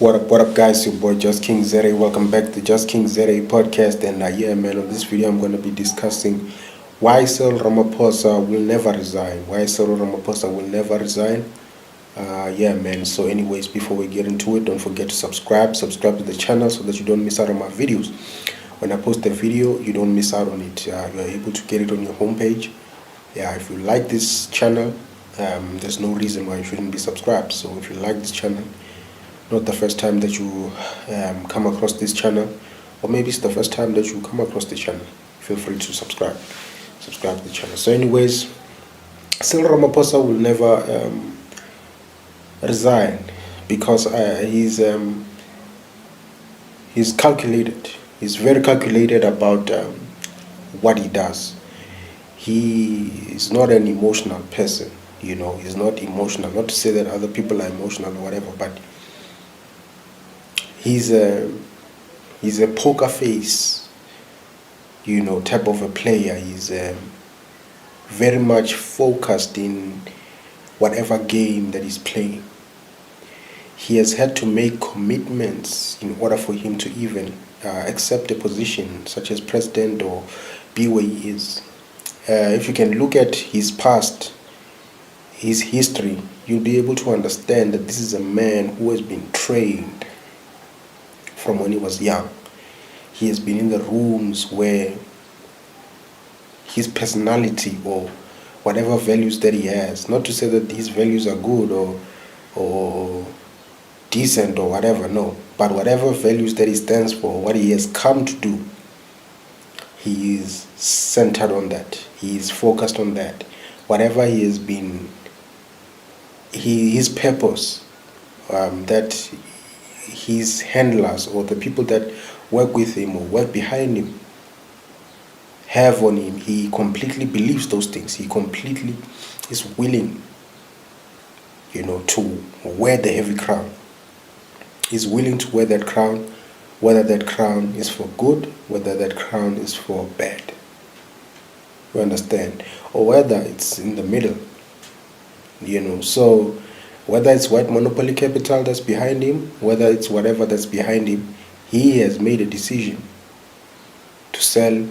What up, guys? Your boy Just King Zere. Welcome back to the Just King Zere podcast. And yeah, man, on this video, I'm going to be discussing why Cyril Ramaphosa will never resign. Why Cyril Ramaphosa will never resign. Yeah, man. So, anyways, before we get into it, don't forget to subscribe. Subscribe to the channel so that you don't miss out on my videos. When I post a video, you don't miss out on it. You are able to get it on your homepage. Yeah, if you like this channel, there's no reason why you shouldn't be subscribed. So, if you like this channel, not the first time that you come across this channel, or maybe it's the first time that you come across the channel, feel free to subscribe to the channel. So anyways, Cyril Ramaphosa will never resign because he's calculated. He's very calculated about what he does. He is not an emotional person. He's not emotional. Not to say that other people are emotional or whatever, but he's a poker face, type of a player. He's very much focused in whatever game that he's playing. He has had to make commitments in order for him to even accept a position such as president or be where he is. If you can look at his past, his history, you'll be able to understand that this is a man who has been trained from when he was young. He has been in the rooms where his personality or whatever values that he has, not to say that these values are good or decent or whatever, no, but whatever values that he stands for, what he has come to do, he is centered on that. He is focused on that. Whatever he has been, his purpose, that his handlers or the people that work with him or work behind him have on him, he completely believes those things. He completely is willing, to wear the heavy crown. He's willing to wear that crown, whether that crown is for good, whether that crown is for bad. You understand? Or whether it's in the middle. So whether it's white monopoly capital that's behind him, whether it's whatever that's behind him, he has made a decision to sell,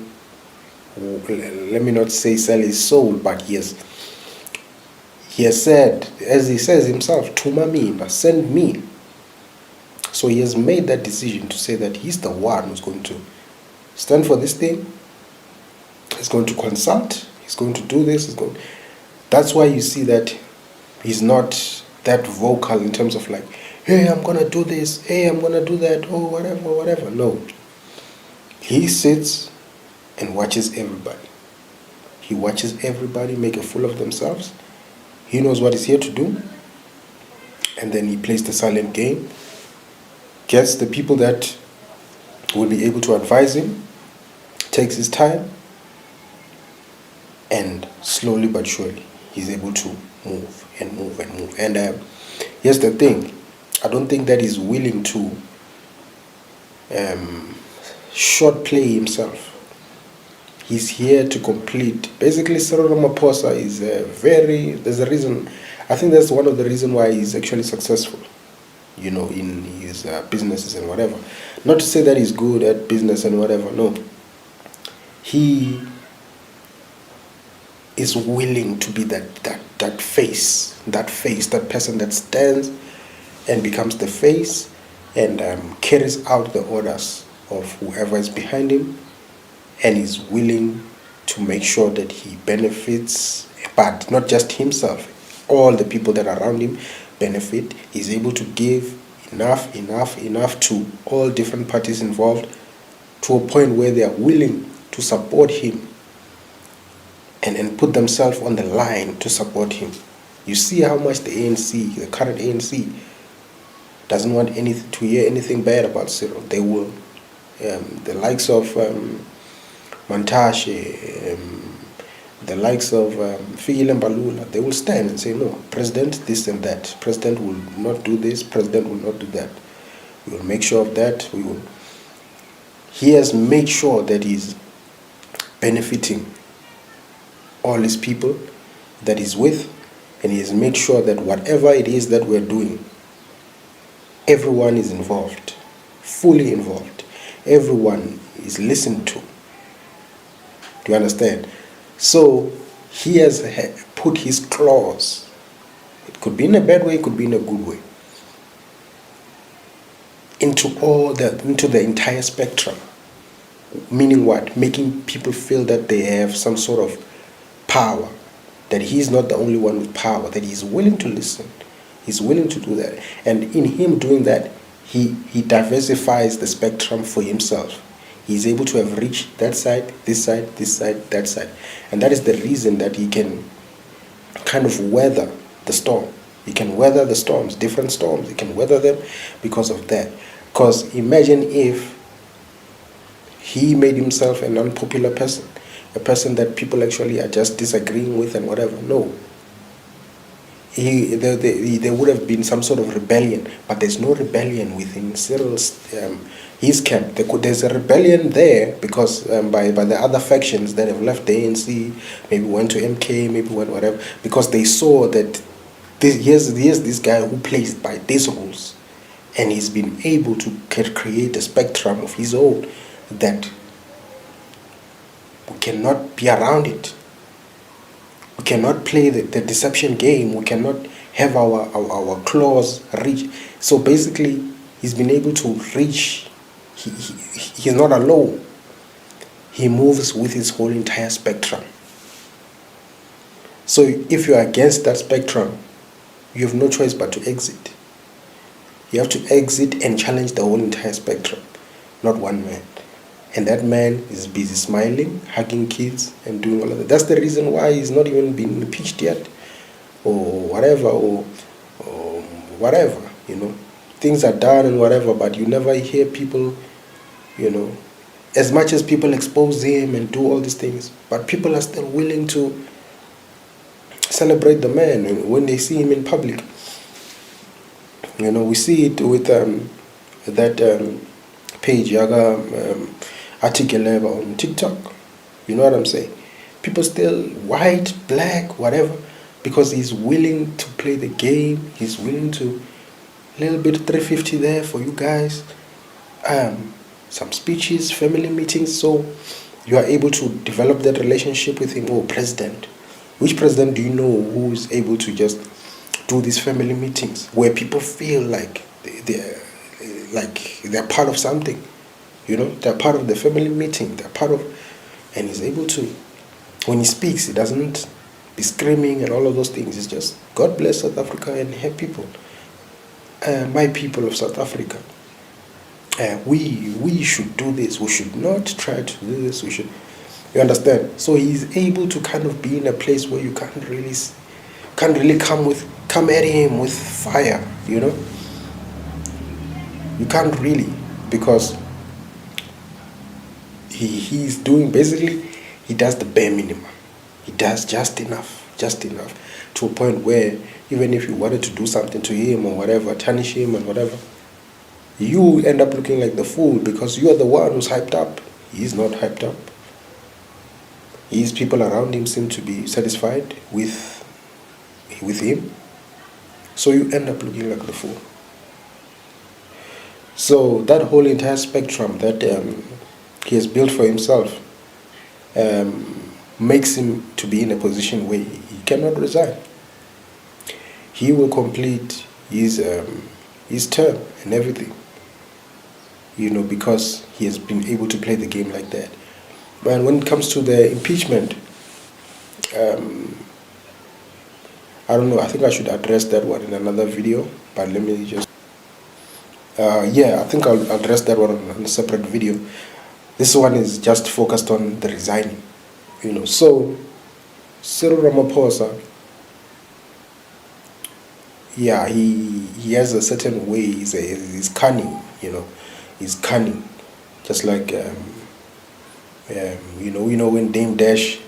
let me not say sell his soul, but he has said, as he says himself, Tuma mina, send me. So he has made that decision to say that he's the one who's going to stand for this thing. He's going to consult. He's going to do this. That's why you see that he's not that vocal in terms of like, hey, I'm going to do this. Hey, I'm going to do that. Oh, whatever. No. He sits and watches everybody. He watches everybody make a fool of themselves. He knows what he's here to do. And then he plays the silent game. Gets the people that will be able to advise him. Takes his time. And slowly but surely, he's able to move and move and move. And here's the thing. I don't think that he's willing to short play himself. He's here to complete. Basically, Cyril Ramaphosa is there's a reason. I think that's one of the reasons why he's actually successful, in his businesses and whatever. Not to say that he's good at business and whatever, no. He is willing to be that face, that person that stands and becomes the face and carries out the orders of whoever is behind him, and is willing to make sure that he benefits, but not just himself, all the people that are around him benefit. He's able to give enough to all different parties involved, to a point where they are willing to support him and put themselves on the line to support him. You see how much the ANC, the current ANC, doesn't want to hear anything bad about Cyril. They will, the likes of Mantashe, the likes of Fikile Mbalula, they will stand and say, no, President this and that. President will not do this, President will not do that. We will make sure of that. He has made sure that he's benefiting all his people that he's with, and he has made sure that whatever it is that we're doing Everyone is involved, fully involved. Everyone is listened to. Do you understand? So he has put his claws. It could be in a bad way, it could be in a good way, into the entire spectrum. Meaning what? Making people feel that they have some sort of power, that he's not the only one with power, that he's willing to listen, he's willing to do that. And in him doing that, he diversifies the spectrum for himself. He's able to have reached that side, this side, this side, that side. And that is the reason that he can kind of weather the storm. He can weather the storms, different storms. He can weather them because of that. Because imagine if he made himself an unpopular person, a person that people actually are just disagreeing with and whatever. No. There would have been some sort of rebellion, but there's no rebellion within Cyril's his camp. There's a rebellion there because by the other factions that have left the ANC, maybe went to MK, maybe went whatever, because they saw that here's this guy who plays by these rules, and he's been able to create a spectrum of his own that we cannot be around it. We cannot play the deception game. We cannot have our claws reach. So basically, he's been able to reach. He's not alone. He moves with his whole entire spectrum. So if you are against that spectrum, you have no choice but to exit. You have to exit and challenge the whole entire spectrum, not one man. And that man is busy smiling, hugging kids, and doing all of that. That's the reason why he's not even been impeached yet, or whatever, or whatever, you know. Things are done and whatever, but you never hear people, you know, as much as people expose him and do all these things, but people are still willing to celebrate the man when they see him in public. You know, we see it with that page, Yaga article on TikTok. You know what I'm saying? People still, white, black, whatever, because he's willing to play the game. He's willing to, a little bit 350 there for you guys. Some speeches, family meetings, so you are able to develop that relationship with him. Oh, president. Which president do you know who is able to just do these family meetings where people feel like they're part of something? You know, they're part of the family meeting. They're part of, and he's able to, when he speaks, he doesn't be screaming and all of those things. It's just, God bless South Africa and her people. My people of South Africa. We should do this. We should not try to do this. We should, you understand? So he's able to kind of be in a place where you can't really come at him with fire. You know, you can't really, because he's doing, basically he does the bare minimum. He does just enough to a point where even if you wanted to do something to him or whatever, tarnish him and whatever, you end up looking like the fool because you are the one who's hyped up. He's not hyped up. His people around him seem to be satisfied with him. So you end up looking like the fool. So that whole entire spectrum that he has built for himself makes him to be in a position where he cannot resign. He will complete his term and everything, you know, because he has been able to play the game like that. But when it comes to the impeachment, I don't know, I think I should address that one in another video, but let me just, I think I'll address that one on a separate video. This one is just focused on the resigning, you know. So, Cyril Ramaphosa, yeah, he has a certain way, he's cunning, you know, he's cunning, just like, you know when Dame Dash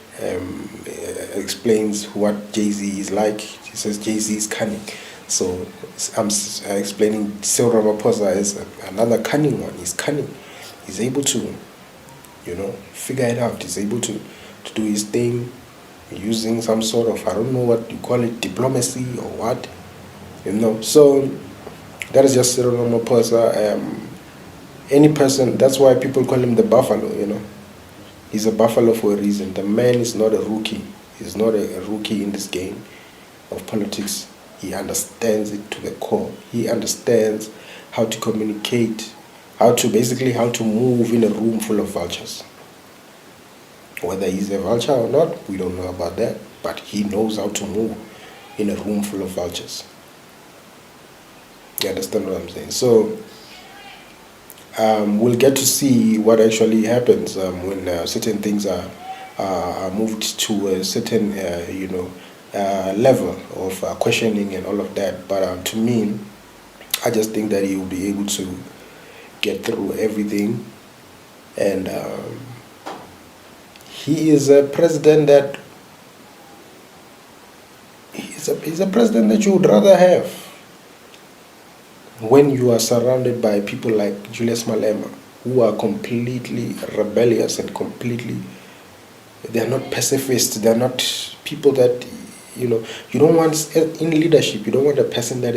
explains what Jay-Z is like, he says Jay-Z is cunning. So I'm explaining Cyril Ramaphosa as another cunning one. He's cunning. He's able to, you know, figure it out. He's able to do his thing using some sort of, I don't know what you call it, diplomacy or what, you know. So That is just Cyril Ramaphosa. Any person, that's why people call him the Buffalo, He's a Buffalo for a reason. The man is not a rookie. He's not a rookie in this game of politics. He understands it to the core. He understands how to communicate, how to move in a room full of vultures. Whether he's a vulture or not, we don't know about that. But he knows how to move in a room full of vultures. You understand what I'm saying? So we'll get to see what actually happens when certain things are moved to a certain, level of questioning and all of that. But to me, I just think that he will be able to get through everything, and he is a president that he's a president that you would rather have when you are surrounded by people like Julius Malema, who are completely rebellious and they're not pacifists, they're not people that, you don't want, in leadership, you don't want a person that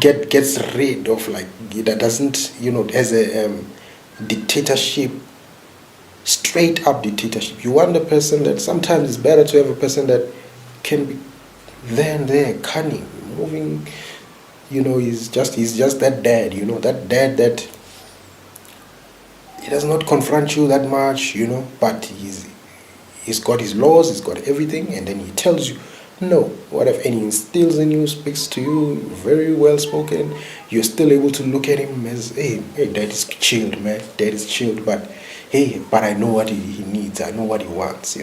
gets rid of, like, that doesn't, has a dictatorship, straight up dictatorship. You want a person that, sometimes it's better to have a person that can be there and there, cunning, moving, he's just that dad, that dad that he does not confront you that much, but he's got his laws, he's got everything, and then he tells you no, whatever, and he instills in you, speaks to you, very well spoken. You're still able to look at him as, hey, dad is chilled, man, dad is chilled, but hey, but I know what he needs, I know what he wants,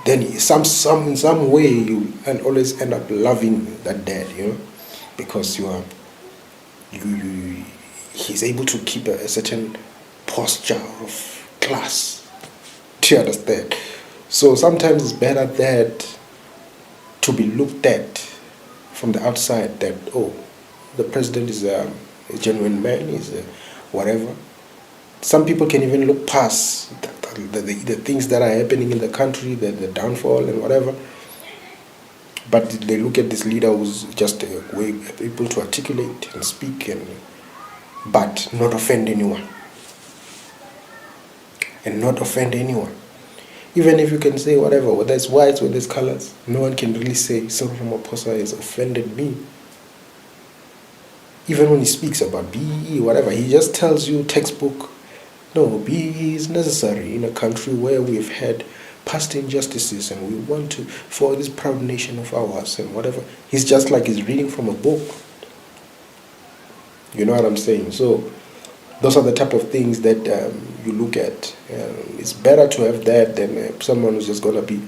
Then in some way you and always end up loving that dad, because he's able to keep a certain posture of class. Do you understand? So sometimes it's better that to be looked at from the outside, that, oh, the president is a genuine man, he's a whatever. Some people can even look past the things that are happening in the country, the downfall and whatever. But they look at this leader who's just able to articulate and speak, but not offend anyone. And not offend anyone. Even if you can say whatever, whether it's whites, whether it's colors, no one can really say Cyril Ramaphosa has offended me. Even when he speaks about BEE, whatever, he just tells you textbook, no, BEE is necessary in a country where we've had past injustices and we want to, for this proud nation of ours and whatever. He's just like he's reading from a book. You know what I'm saying? So those are the type of things that you look at. It's better to have that than someone who's just going to be,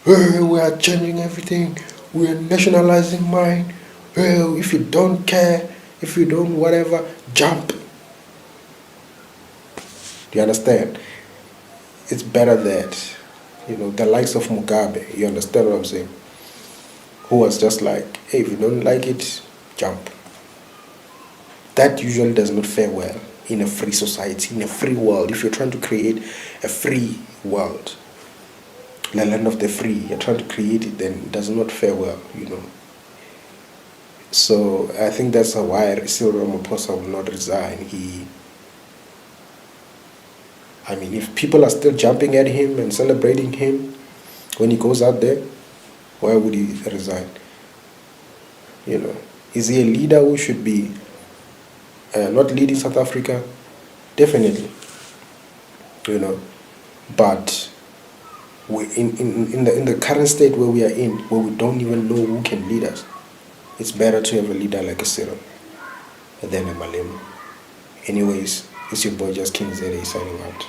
hey, we are changing everything, we are nationalizing mine, well, if you don't care, if you don't whatever, jump. Do you understand? It's better that, the likes of Mugabe, you understand what I'm saying, who was just like, hey, if you don't like it, jump. That usually does not fare well in a free society, in a free world. If you're trying to create a free world, the land of the free, you're trying to create it, then it does not fare well, So I think that's why Cyril Ramaphosa will not resign. If people are still jumping at him and celebrating him when he goes out there, why would he resign? Is he a leader who should be not leading South Africa? Definitely. But in the current state where we are in, where we don't even know who can lead us, it's better to have a leader like a Cyril than a Malema. Anyways, it's your boy Just King Zede signing out.